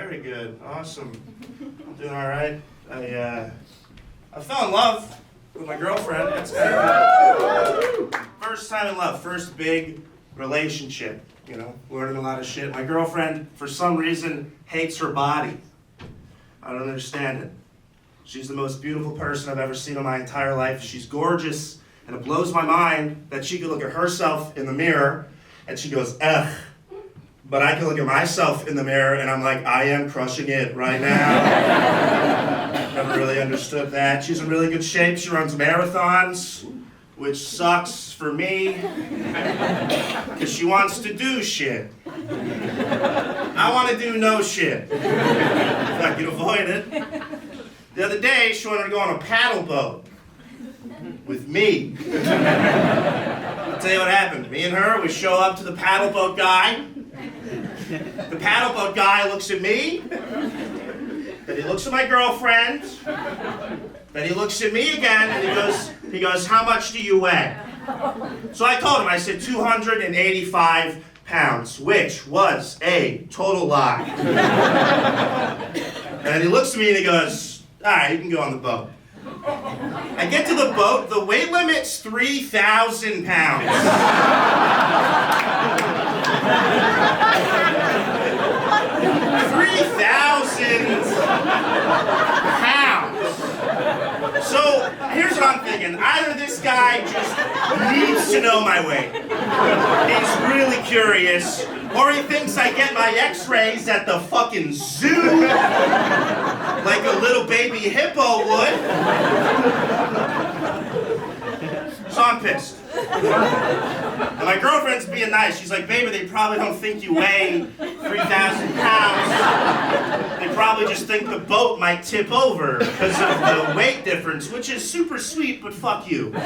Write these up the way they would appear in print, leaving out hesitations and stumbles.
Very good. Awesome. I'm doing all right. I fell in love with my girlfriend. That's kind of first time in love, first big relationship. You know, learning a lot of shit. My girlfriend, for some reason, hates her body. I don't understand it. She's the most beautiful person I've ever seen in my entire life. She's gorgeous, and it blows my mind that she could look at herself in the mirror and she goes, ugh. But I can look at myself in the mirror and I'm like, I am crushing it right now. Never really understood that. She's in really good shape. She runs marathons, which sucks for me because she wants to do shit. I want to do no shit if I can avoid it. The other day, she wanted to go on a paddle boat with me. I'll tell you what happened. Me and her, we show up to the paddle boat guy. The paddle boat guy looks at me, then he looks at my girlfriend, then he looks at me again, and he goes, how much do you weigh? So I told him, I said 285 pounds, which was a total lie. And he looks at me and he goes, all right, you can go on the boat. I get to the boat, the weight limit's 3,000 pounds. 3,000 pounds. So here's what I'm thinking. Either this guy just needs to know my weight. He's really curious. Or he thinks I get my x-rays at the fucking zoo like a little baby hippo would. So I'm pissed. And my girlfriend's being nice. She's like, baby, they probably don't think you weigh 3,000 pounds. They probably just think the boat might tip over because of the weight difference, which is super sweet, but fuck you know?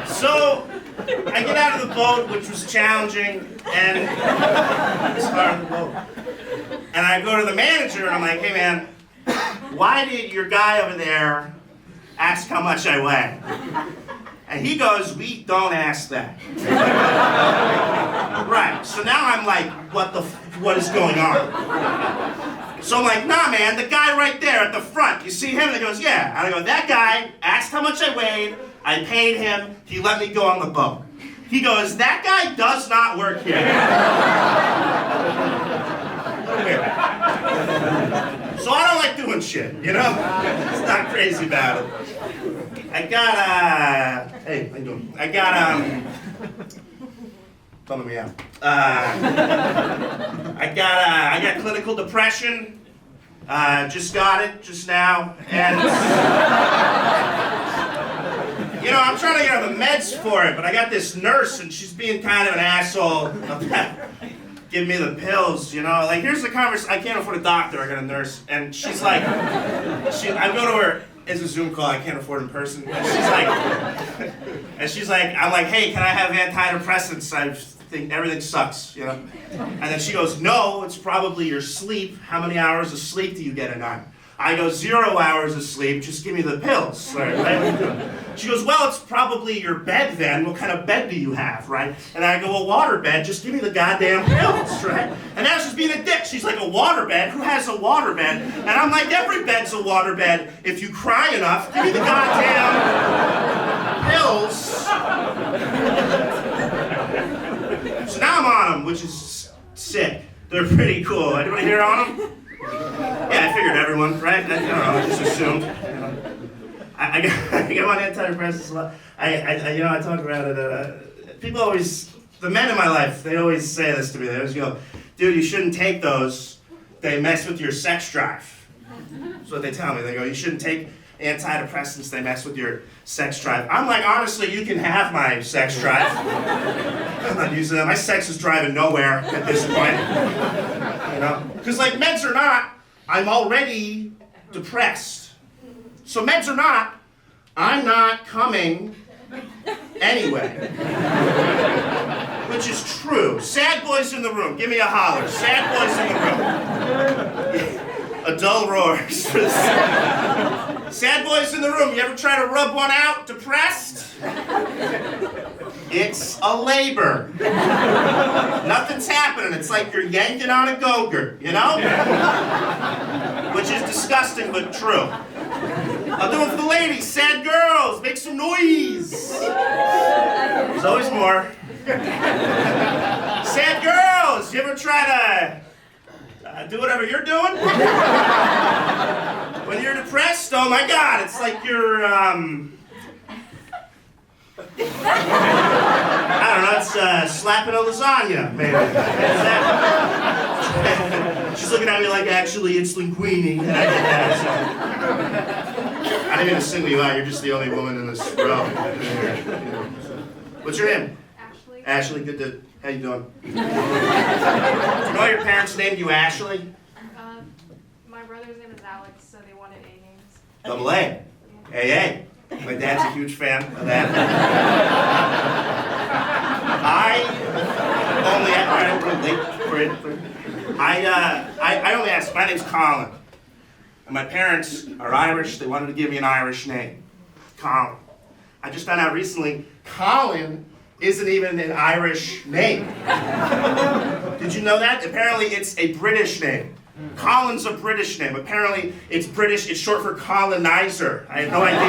So I get out of the boat, which was challenging, and it's hard on the boat. And I go to the manager, and I'm like, hey, man, why did your guy over there ask how much I weigh? And he goes, we don't ask that. Right, so now I'm like, what is going on? So I'm like, nah, man, the guy right there at the front, you see him? And he goes, yeah. And I go, that guy asked how much I weighed, I paid him, he let me go on the boat. He goes, that guy does not work here. Weird. So I don't like doing shit, you know? It's not crazy about it. I got, hey, how you doing? I got, bumming me out. I got clinical depression. Just got it just now. And, you know, I'm trying to get on the meds for it, but I got this nurse and she's being kind of an asshole. Give me the pills, you know? Like, here's the conversation. I can't afford a doctor, I got a nurse. And she's like, I go to her, it's a Zoom call, I can't afford in person. And she's like, I'm like, hey, can I have antidepressants? I think everything sucks, you know? And then she goes, no, it's probably your sleep. How many hours of sleep do you get a night? I go, 0 hours of sleep, just give me the pills. Right? She goes, well, it's probably your bed then. What kind of bed do you have, right? And I go, a water bed, just give me the goddamn pills, right? And now she's being a dick. She's like, a water bed? Who has a water bed? And I'm like, every bed's a water bed. If you cry enough, give me the goddamn pills. So now I'm on them, which is sick. They're pretty cool. Anybody here on them? Yeah, I figured everyone, right? I don't know, I just assumed. You know. I get on antidepressants a lot. I talk about it. People always, the men in my life, they always say this to me. They always go, dude, you shouldn't take those. They mess with your sex drive. That's what they tell me. They go, you shouldn't take antidepressants. They mess with your sex drive. I'm like, honestly, you can have my sex drive. I'm not using them. My sex is driving nowhere at this point. You know? Because like meds or not, I'm already depressed. So meds or not, I'm not coming anyway. Which is true. Sad boys in the room, give me a holler. Sad boys in the room. A dull roar. Sad boys in the room, you ever try to rub one out, depressed? It's a labor. Nothing's happening. It's like you're yanking on a go-gurt, you know? Which is disgusting, but true. I'll do it for the ladies. Sad girls, make some noise. There's always more. Sad girls, you ever try to do whatever you're doing? When you're depressed, oh my God, it's like you're, I don't know, it's slapping a lasagna, maybe. She's looking at me like, actually, it's linguine, and I did that, so. I didn't mean to single you out, you're just the only woman in this row. What's your name? Ashley. Ashley, good to, how you doing? Do you know your parents named you Ashley? My brother's name is Alex, so they wanted A names. Double A. AA. My dad's a huge fan of that. I only asked, my name's Colin. And my parents are Irish, they wanted to give me an Irish name. Colin. I just found out recently, Colin isn't even an Irish name. Did you know that? Apparently it's a British name. Colin's a British name. Apparently it's British, it's short for colonizer. I had no idea.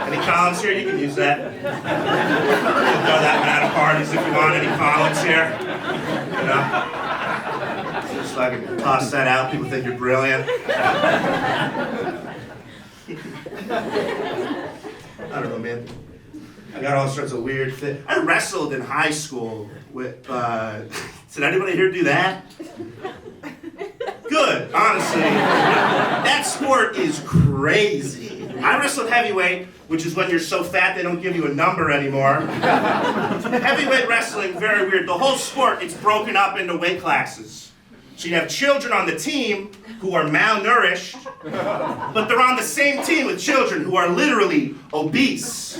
Any Collins here? You can use that. You can throw that one out of parties if you want. Any Collins here? You know? Just so I can toss that out. People think you're brilliant. I don't know, man. I got all sorts of weird things. I wrestled in high school with, did anybody here do that? Good, honestly. That sport is crazy. I wrestled heavyweight, which is when you're so fat they don't give you a number anymore. Heavyweight wrestling, very weird. The whole sport, it's broken up into weight classes. So you have children on the team who are malnourished, but they're on the same team with children who are literally obese.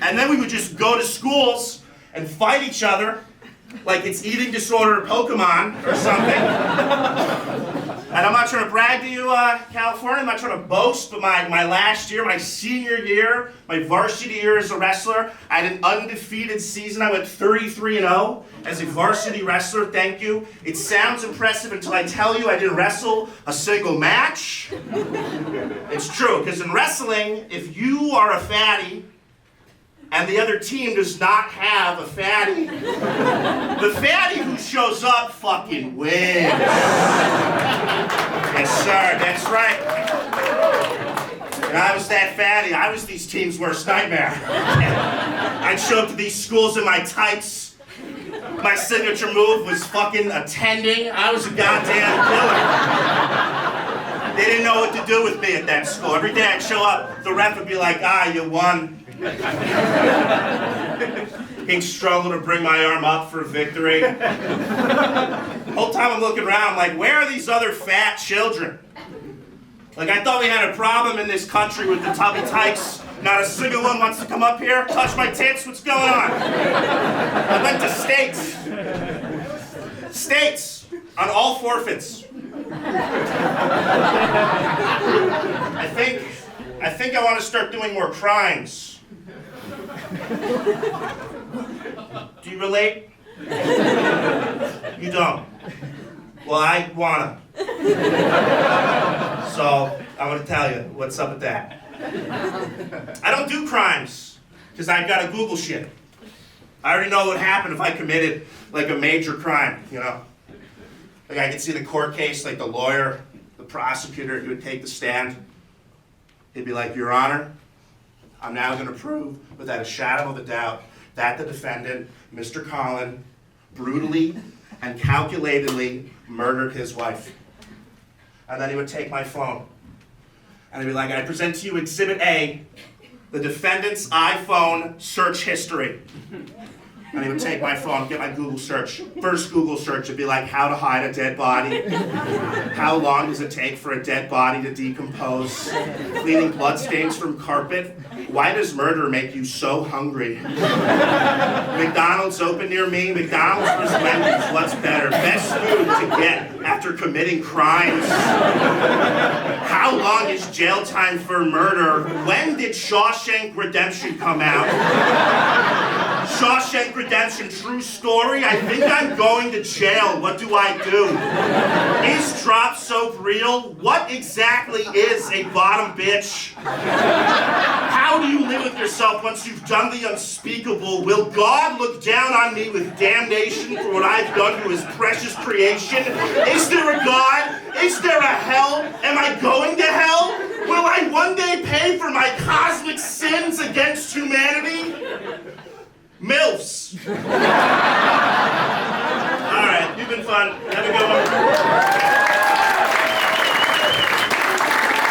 And then we would just go to schools and fight each other like it's eating disorder Pokemon or something. And I'm not trying to brag to you, California, I'm not trying to boast, but my last year, my senior year, my varsity year as a wrestler, I had an undefeated season. I went 33-0 as a varsity wrestler, thank you. It sounds impressive until I tell you I didn't wrestle a single match. It's true, because in wrestling, if you are a fatty, and the other team does not have a fatty, the fatty who shows up fucking wins. Yes, sir, that's right. And I was that fatty. I was these teams' worst nightmare. I'd show up to these schools in my tights. My signature move was fucking attending. I was a goddamn killer. They didn't know what to do with me at that school. Every day I'd show up, the ref would be like, you won. He'd struggle to bring my arm up for victory. The whole time I'm looking around, I'm like, where are these other fat children? Like, I thought we had a problem in this country with the tubby tykes. Not a single one wants to come up here, touch my tits, what's going on? I went to states. States on all forfeits. I think I want to start doing more crimes. Do you relate? You don't. Well, I wanna. So, I'm gonna tell you what's up with that. I don't do crimes, because I've got to Google shit. I already know what would happen if I committed, like, a major crime, you know? Like, I could see the court case, like, the lawyer, the prosecutor, he would take the stand. He'd be like, Your Honor, I'm now going to prove, without a shadow of a doubt, that the defendant, Mr. Colin, brutally and calculatedly murdered his wife. And then he would take my phone. And he'd be like, I present to you Exhibit A, the defendant's iPhone search history. And he would take my phone, get my Google search. First Google search would be like, how to hide a dead body. How long does it take for a dead body to decompose? Cleaning bloodstains from carpet. Why does murder make you so hungry? McDonald's McDonald's open near me? McDonald's versus Wendy's, what's better? Best food to get after committing crimes? How long is jail time for murder? When did Shawshank Redemption come out? Shawshank Redemption, true story? I think I'm going to jail. What do I do? Is drop soap real? What exactly is a bottom bitch? How do you live with yourself once you've done the unspeakable? Will God look down on me with damnation for what I've done to his precious creation? Is there a God? Is there a hell? Am I going to hell? Will I one day pay for my cosmic sins against humanity? MILFs. All right, you've been fun. Have a good one.